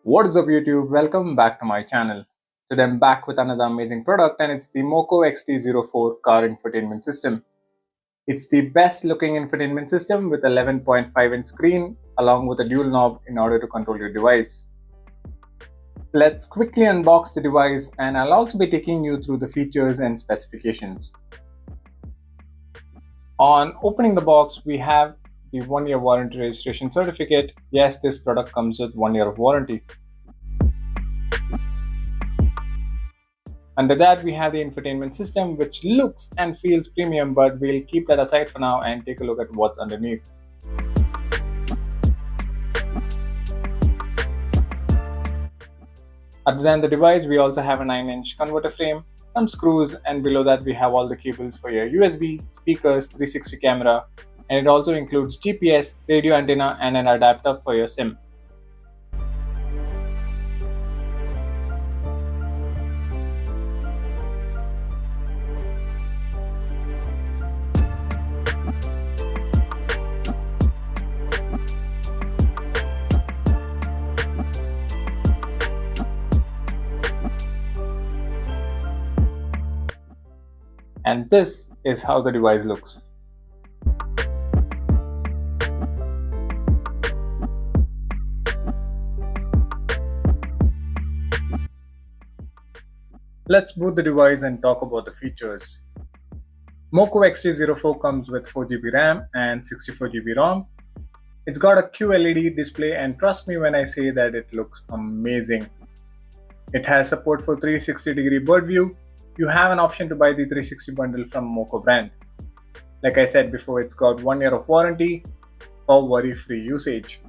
What is up YouTube? Welcome back to my channel. Today I'm back with another amazing product and it's the MOCO XD-04 car infotainment system. It's the best looking infotainment system with 11.5-inch screen along with a dual knob in order to control your device. Let's quickly unbox the device and I'll also be taking you through the features and specifications. On opening the box, we have the 1-year warranty registration certificate. Yes, this product comes with 1 year of warranty. Under that, we have the infotainment system, which looks and feels premium, but we'll keep that aside for now and take a look at what's underneath. Other than the device, we also have a 9-inch converter frame, some screws, and below that we have all the cables for your USB, speakers, 360 camera, and it also includes GPS, radio antenna, and an adapter for your SIM. And this is how the device looks. Let's boot the device and talk about the features. MOCO XD-04 comes with 4GB RAM and 64GB ROM. It's got a QLED display and trust me when I say that it looks amazing. It has support for 360-degree bird view. You have an option to buy the 360 bundle from MOCO brand. Like I said before, it's got 1 year of warranty for worry-free usage.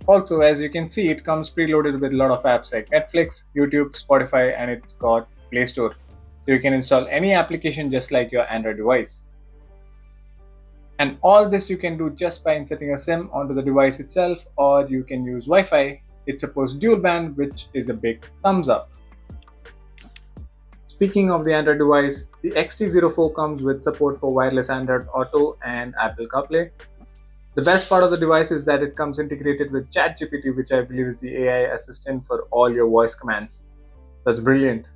Also, as you can see, it comes preloaded with a lot of apps like Netflix, YouTube, Spotify, and it's got Play Store. So you can install any application just like your Android device. And all this you can do just by inserting a SIM onto the device itself, or you can use Wi-Fi. It supports dual band, which is a big thumbs up. Speaking of the Android device, the XD-04 comes with support for wireless Android Auto and Apple CarPlay. The best part of the device is that it comes integrated with ChatGPT, which I believe is the AI assistant for all your voice commands. That's brilliant.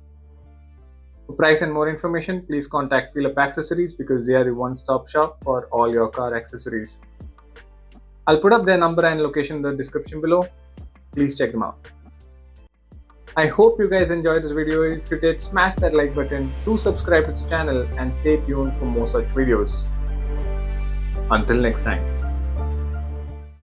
For price and more information, please contact Feelup Accessories because they are the one-stop shop for all your car accessories. I'll put up their number and location in the description below. Please check them out. I hope you guys enjoyed this video. If you did, smash that like button, do subscribe to this channel and stay tuned for more such videos. Until next time.